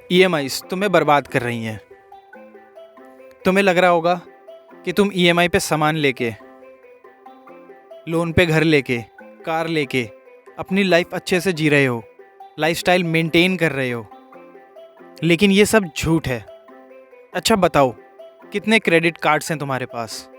EMIs तुम्हें बर्बाद कर रही हैं। तुम्हें लग रहा होगा कि तुम ईएमआई पे सामान लेके, लोन पे घर लेके, कार लेके अपनी लाइफ अच्छे से जी रहे हो, लाइफस्टाइल मेंटेन कर रहे हो, लेकिन ये सब झूठ है। अच्छा बताओ, कितने क्रेडिट कार्ड्स हैं तुम्हारे पास?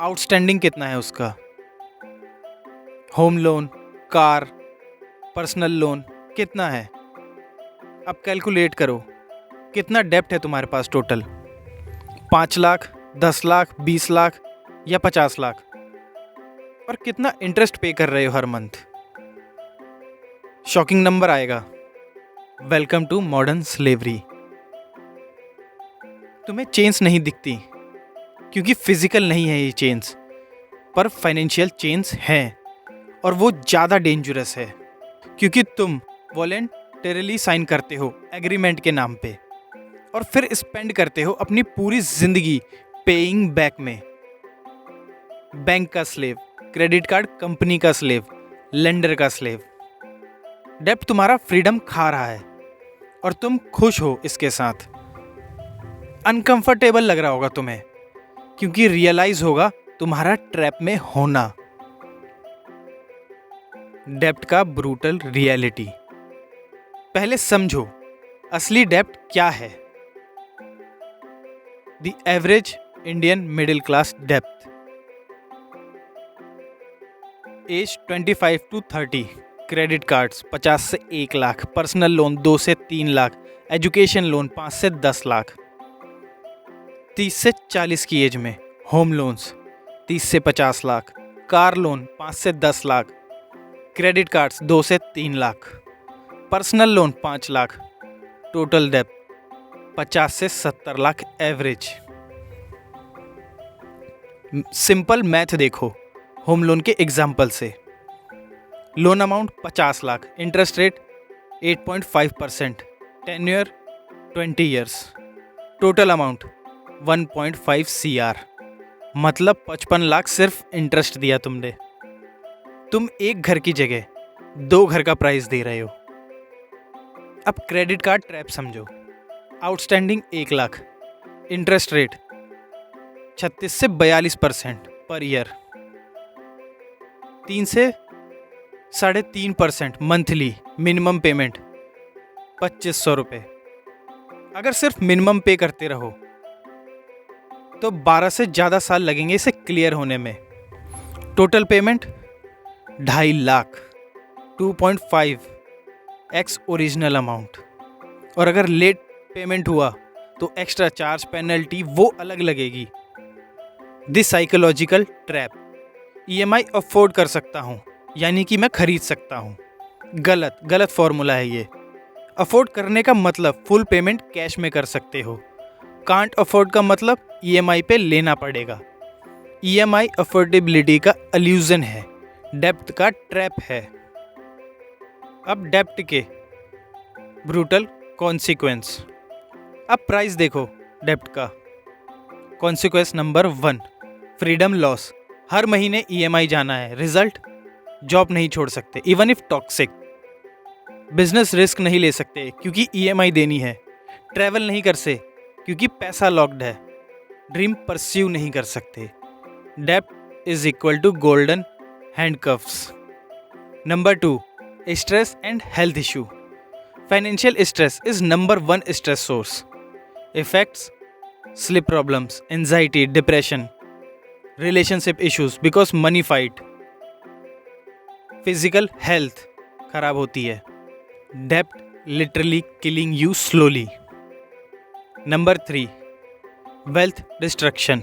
आउटस्टैंडिंग कितना है उसका? Home loan, car, personal loan कितना है? अब कैलकुलेट करो, कितना डेप्ट है तुम्हारे पास टोटल? 5 लाख, 10 लाख, 20 लाख या 50 लाख? और कितना इंटरेस्ट पे कर रहे हो हर मंथ? शॉकिंग नंबर आएगा। Welcome to modern slavery. तुम्हें चेन्स नहीं दिखती क्योंकि फिजिकल नहीं है ये चेन्स, पर फाइनेंशियल चेन्स हैं, और वो ज़्यादा डेंजरस है क्योंकि तुम वॉलेंटरली साइन करते हो एग्रीमेंट के नाम पे और फिर स्पेंड करते हो अपनी पूरी जिंदगी पेइंग बैक में। बैंक का स्लेव, क्रेडिट कार्ड कंपनी का स्लेव, लेंडर का स्लेव। डेब्ट तुम्हारा फ्रीडम खा रहा है और तुम खुश हो इसके साथ। अनकंफर्टेबल लग रहा होगा तुम्हें क्योंकि रियलाइज होगा तुम्हारा ट्रैप में होना। डेब्ट का ब्रूटल रियलिटी। पहले समझो असली डेब्ट क्या है। The average Indian middle class डेब्ट, एज 25 to 30, क्रेडिट कार्ड्स 50 से 1 लाख, पर्सनल लोन 2 से 3 लाख, एजुकेशन लोन 5 से 10 लाख। 30 से 40 की एज में होम लोन्स 30 से 50 लाख, कार लोन 5 से 10 लाख, क्रेडिट कार्ड्स 2 से 3 lakh, personal loan 5 lakh, total डेब्ट 50 से 70 लाख एवरेज। सिंपल मैथ देखो होम लोन के एग्जाम्पल से। Loan amount 50 lakh, interest rate 8.5%, tenure 20 years, total amount 1.5 CR, मतलब 55 लाख सिर्फ इंटरेस्ट दिया तुमने। तुम एक घर की जगह 2 घर का प्राइस दे रहे हो। अब क्रेडिट कार्ड ट्रैप समझो। आउटस्टैंडिंग 1 लाख, इंटरेस्ट रेट 36 से 42% पर ईयर, 3 से 3.5% मंथली, मिनिमम पेमेंट 2500 रुपये। अगर सिर्फ मिनिमम पे करते रहो तो 12 से ज़्यादा साल लगेंगे इसे क्लियर होने में। Total payment 2.5 lakh, 2.5x original amount. और अगर लेट पेमेंट हुआ तो एक्स्ट्रा चार्ज, पेनल्टी वो अलग लगेगी। This psychological trap. EMI afford कर सकता हूँ यानी कि मैं खरीद सकता हूँ। गलत फॉर्मूला है ये। अफोर्ड करने का मतलब फुल पेमेंट कैश में कर सकते हो। कांट अफोर्ड का मतलब ईएमआई पे लेना पड़ेगा। ईएमआई अफोर्डेबिलिटी का इल्यूजन है, डेब्ट का ट्रैप है। अब डेब्ट के ब्रूटल कॉन्सिक्वेंस। अब प्राइस देखो डेब्ट का। Consequence number 1, freedom loss. हर महीने ईएमआई जाना है। रिजल्ट, जॉब नहीं छोड़ सकते even if toxic. Business risk नहीं ले सकते क्योंकि ईएमआई देनी है। ट्रैवल नहीं कर सकते क्योंकि पैसा लॉक्ड है। ड्रीम परस्यू नहीं कर सकते। डेब्ट is equal to golden handcuffs. Number 2, stress and health issue. Financial stress is number 1 stress source. Effects sleep problems, anxiety, depression, relationship issues because money fight. Physical health खराब होती है। Debt literally killing you slowly. Number 3, wealth destruction.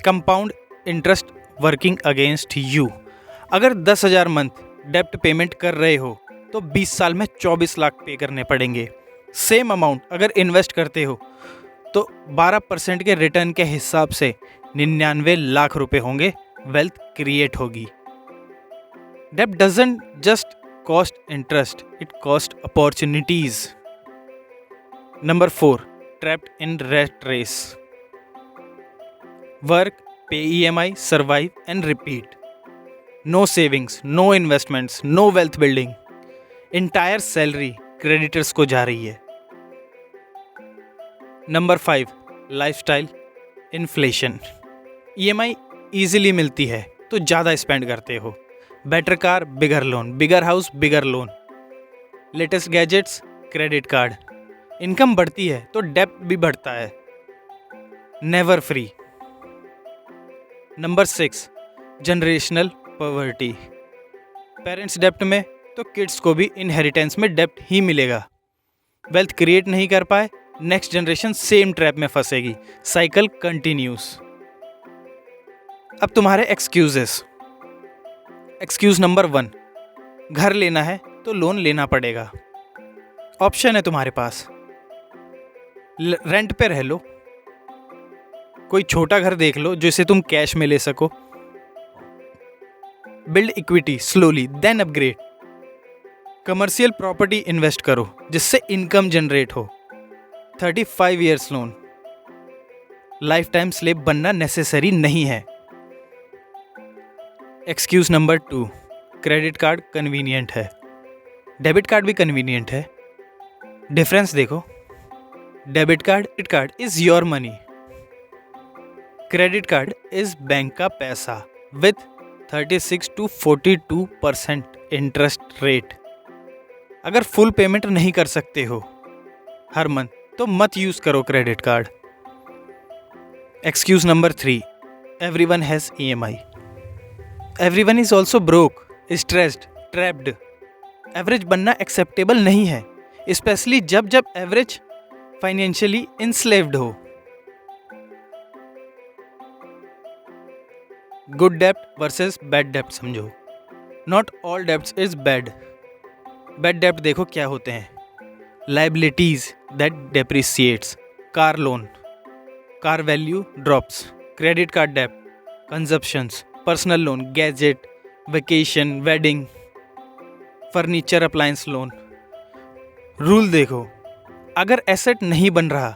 Compound interest working against you. अगर 10,000 month डेप्ट payment कर रहे हो तो 20 साल में 24 लाख पे करने पड़ेंगे। सेम अमाउंट अगर इन्वेस्ट करते हो तो 12% के रिटर्न के हिसाब से 99 लाख रुपए होंगे। वेल्थ क्रिएट होगी। डेब्ट doesn't just cost interest, it cost opportunities. Number 4, trapped in rat race. Work, पे EMI, survive and repeat. No savings, no investments, no wealth building. Entire salary creditors को जा रही है। Number 5, lifestyle inflation. EMI easily मिलती है तो ज़्यादा spend करते हो। बेटर कार, बिगर लोन, बिगर हाउस, बिगर loan, latest gadgets, credit card. Income बढ़ती है तो डेब्ट भी बढ़ता है। Never free. Number 6, generational poverty. Parents डेब्ट में तो किड्स को भी इनहेरिटेंस में डेब्ट ही मिलेगा। वेल्थ क्रिएट नहीं कर पाए, नेक्स्ट जनरेशन सेम ट्रैप में फंसेगी। Cycle continuous. अब तुम्हारे एक्सक्यूजेस। एक्सक्यूज नंबर 1, घर लेना है तो लोन लेना पड़ेगा। ऑप्शन है तुम्हारे पास, रेंट पे रह लो, कोई छोटा घर देख लो जिसे तुम कैश में ले सको, build equity slowly then upgrade, commercial property invest करो जिससे इनकम जनरेट हो, 35 years loan. Life time slave बनना नेसेसरी नहीं है। Excuse number 2, credit card convenient है, डेबिट कार्ड भी कन्वीनियंट है। डिफरेंस देखो, debit card is your money, credit card is bank का पैसा विथ 36 to 42% इंटरेस्ट रेट। अगर फुल पेमेंट नहीं कर सकते हो हर मंथ तो मत यूज करो credit card. Excuse number 3, everyone has EMI, everyone is also broke, stressed, trapped. Average बनना एक्सेप्टेबल नहीं है, स्पेशली जब एवरेज फाइनेंशियली इंस्लेव्ड हो। गुड डेब्ट वर्सेस बैड डेब्ट समझो। Not all debts is bad. Bad डेब्ट देखो क्या होते हैं, liabilities that depreciates, car loan, car value drops, credit card डेब्ट, consumptions, personal loan, gadget, vacation, wedding, furniture, appliance loan. Rule देखो, अगर एसेट नहीं बन रहा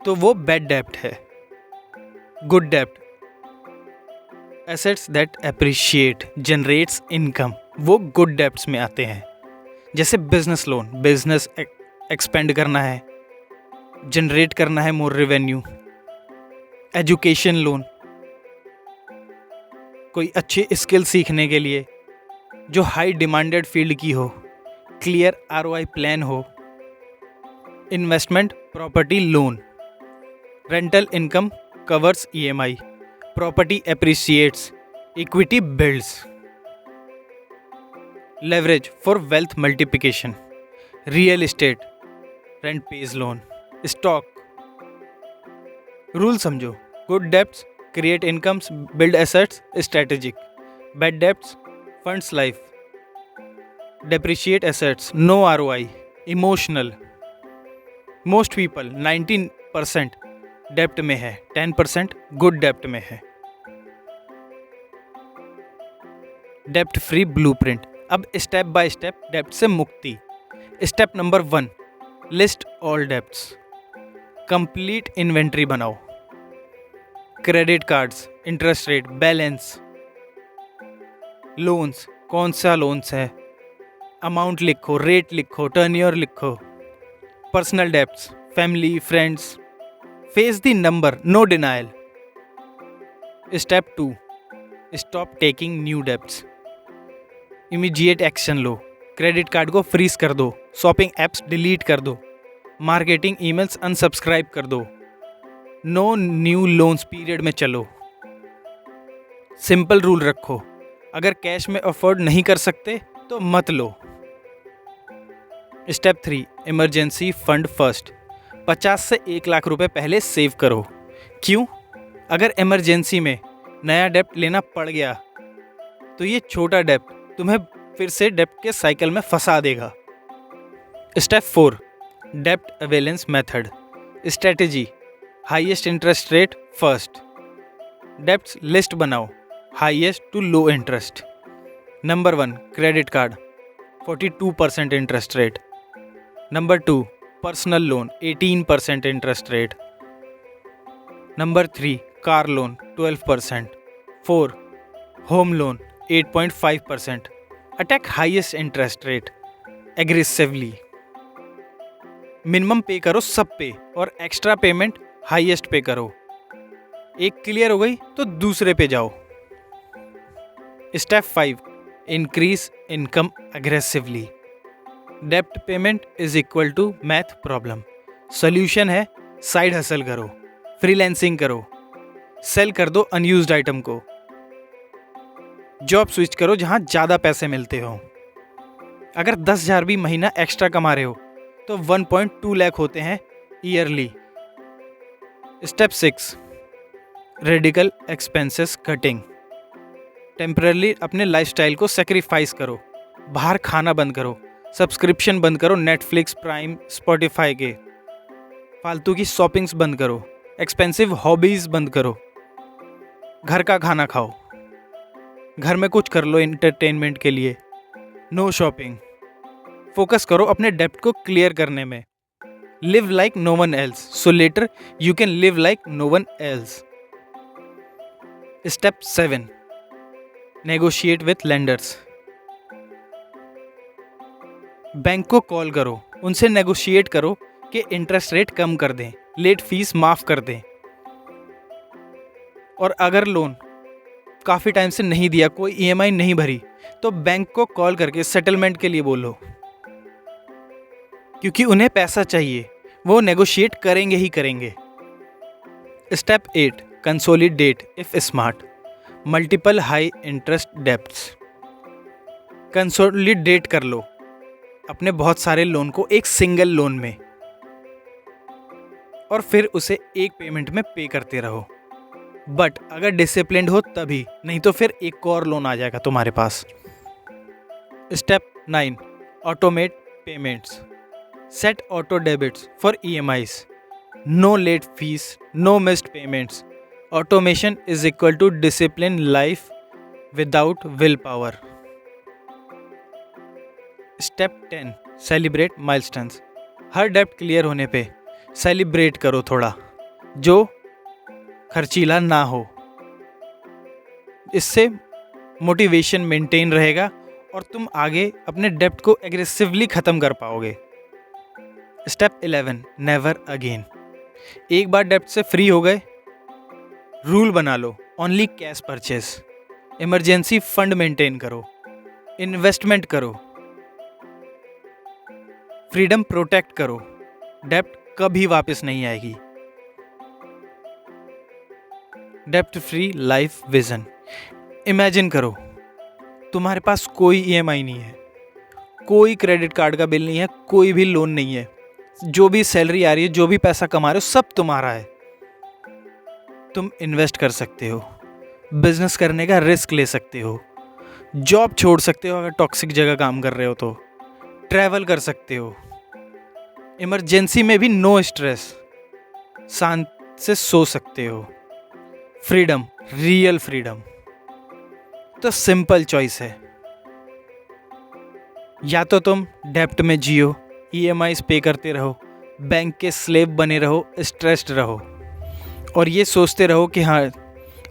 तो वो बैड डेब्ट है। गुड डेब्ट, assets that appreciate, generates income, वो गुड डेब्ट्स में आते हैं। जैसे बिजनेस लोन, बिजनेस एक्सपेंड करना है, जनरेट करना है मोर रेवेन्यू। एजुकेशन लोन, कोई अच्छी स्किल सीखने के लिए जो हाई डिमांडेड फील्ड की हो, क्लियर आरओआई प्लान हो। Investment property loan, rental income covers EMI, property appreciates, equity builds. Leverage for wealth multiplication, real estate, rent pays loan, stock. Rule समझो, good debts create incomes, build assets, strategic. Bad debts funds life, depreciate assets, no ROI, emotional. Most people 19% डेब्ट में है, 10% good डेब्ट में है। डेब्ट free blueprint. अब step by step डेब्ट से मुक्ति। Step number 1, list all debts, complete inventory बनाओ। Credit cards, interest rate, balance, loans, कौन सा लोन्स है, अमाउंट लिखो, रेट लिखो, टर्नओवर लिखो। Personal debts, family, friends, face the number, no denial. Step 2, stop taking new debts, immediate action लो। Credit card को freeze कर दो, शॉपिंग एप्स डिलीट कर दो, मार्केटिंग ईमेल्स अनसब्सक्राइब कर दो, नो न्यू लोन्स पीरियड में चलो। सिंपल रूल रखो, अगर कैश में अफोर्ड नहीं कर सकते तो मत लो। स्टेप 3, इमरजेंसी फंड फर्स्ट, 50 से 1 लाख रुपए पहले सेव करो। क्यों? अगर इमरजेंसी में नया डेब्ट लेना पड़ गया तो ये छोटा डेब्ट तुम्हें फिर से डेब्ट के साइकिल में फंसा देगा। स्टेप 4, डेब्ट avalanche method, strategy, highest interest rate first. Debts list बनाओ, highest to low interest. Number 1, credit card, 42% interest rate. Number 2, personal loan, 18% interest rate. Number 3, car loan, 12%। 4, home loan, 8.5%. Attack highest interest rate aggressively. Minimum pay करो सब पे और extra payment highest पे करो। एक clear हो गई तो दूसरे पे जाओ। Step 5, increase income aggressively. डेप्ट payment is equal to math problem. Solution है साइड हसल करो, फ्रीलांसिंग करो, सेल कर दो अनयूज्ड आइटम को, जॉब स्विच करो जहां ज़्यादा पैसे मिलते हो। अगर 10,000 भी महीना एक्स्ट्रा कमा रहे हो तो 1.2 लाख होते हैं yearly. Step 6, radical expenses cutting. Temporarily अपने लाइफस्टाइल को सेक्रीफाइस करो, बाहर खाना बंद करो, सब्सक्रिप्शन बंद करो नेटफ्लिक्स, प्राइम, स्पॉटिफाई के, फालतू की शॉपिंग्स बंद करो, एक्सपेंसिव हॉबीज़ बंद करो, घर का खाना खाओ, घर में कुछ कर लो एंटरटेनमेंट के लिए, नो शॉपिंग। फोकस करो अपने डेप्ट को क्लियर करने में। Live like no one else so later you can live like no one else. Step 7, negotiate with lenders. Bank को कॉल करो, उनसे नेगोशिएट करो कि इंटरेस्ट रेट कम कर दें, लेट फीस माफ़ कर दें। और अगर लोन काफ़ी टाइम से नहीं दिया, कोई ईएमआई नहीं भरी, तो बैंक को कॉल करके सेटलमेंट के लिए बोलो, क्योंकि उन्हें पैसा चाहिए, वो नेगोशिएट करेंगे ही करेंगे। Step 8, consolidate if smart. Multiple high interest debts. Consolidate कर लो अपने बहुत सारे लोन को एक सिंगल लोन में और फिर उसे एक पेमेंट में पे करते रहो। बट अगर डिसिप्लिन्ड हो तभी, नहीं तो फिर एक और लोन आ जाएगा तुम्हारे पास। Step 9, automate payments. Set auto debits for EMIs. No late fees, no missed payments. Automation is equal to discipline life without will power. Step 10, celebrate milestones. हर डेप्ट क्लियर होने पे सेलिब्रेट करो थोड़ा, जो खर्चीला ना हो। इससे मोटिवेशन मेंटेन रहेगा और तुम आगे अपने डेप्ट को एग्रेसिवली ख़त्म कर पाओगे। Step 11, never again. एक बार डेप्ट से फ्री हो गए, रूल बना लो, only cash purchase. Emergency fund maintain करो, इन्वेस्टमेंट करो, फ्रीडम प्रोटेक्ट करो। डेप्ट कभी वापस नहीं आएगी। डेप्ट फ्री लाइफ विजन। इमेजिन करो तुम्हारे पास कोई ईएमआई नहीं है, कोई क्रेडिट कार्ड का बिल नहीं है, कोई भी लोन नहीं है, जो भी सैलरी आ रही है, जो भी पैसा कमा रहे हो, सब तुम्हारा है। तुम इन्वेस्ट कर सकते हो, बिजनेस करने का रिस्क ले सकते हो, जॉब छोड़ सकते हो अगर टॉक्सिक जगह काम कर रहे हो तो, ट्रैवल कर सकते हो, इमरजेंसी में भी नो स्ट्रेस, शांत से सो सकते हो। Freedom, real freedom. तो सिंपल चॉइस है, या तो तुम डेप्ट में जियो, ईएमआईज पे करते रहो, बैंक के स्लेव बने रहो, स्ट्रेस्ड रहो और ये सोचते रहो कि हाँ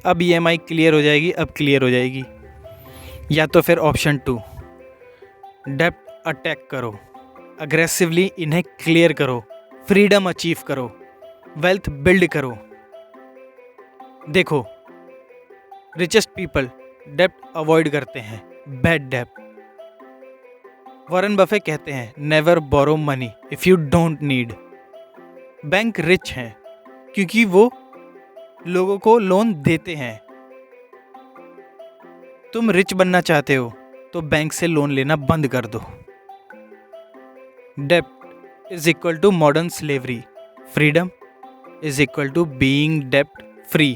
अब ईएमआई क्लियर हो जाएगी, अब क्लियर हो जाएगी। या तो फिर ऑप्शन 2, डेप्ट अटैक करो, अग्रेसिवली इन्हें क्लियर करो, फ्रीडम अचीव करो, वेल्थ बिल्ड करो। देखो, रिचेस्ट पीपल डेप्ट अवॉइड करते हैं, बैड डेप्ट। वॉरेन बफे कहते हैं never borrow money if you don't need. Bank rich हैं क्योंकि वो लोगों को लोन देते हैं। तुम रिच बनना चाहते हो तो बैंक से लोन लेना बंद कर दो। डेप्ट is equal to modern slavery, freedom is equal to being dept free.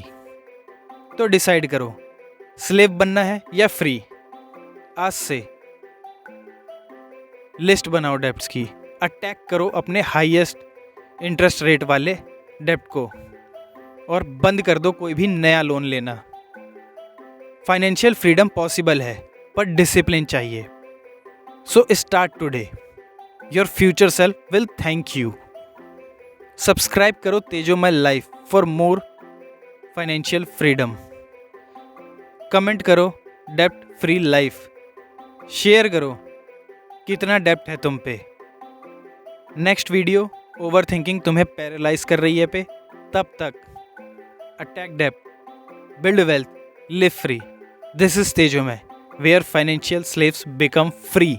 तो डिसाइड करो, स्लेव बनना है या फ्री। आज से लिस्ट बनाओ डेप्ट्स की, अटैक करो अपने हाईएस्ट इंटरेस्ट रेट वाले डेप्ट को और बंद कर दो कोई भी नया लोन लेना। फाइनेंशियल फ्रीडम पॉसिबल है पर डिसिप्लिन चाहिए। So start today, your future self will thank you. Subscribe करो तेजोमय life for more financial freedom. Comment करो डेप्ट फ्री लाइफ। शेयर करो कितना डेप्ट है तुम पे। Next video over thinking paralyse कर रही है पे, तब तक अटैक डेप्ट, build wealth, live free. This is Tejomay, where financial slaves become free.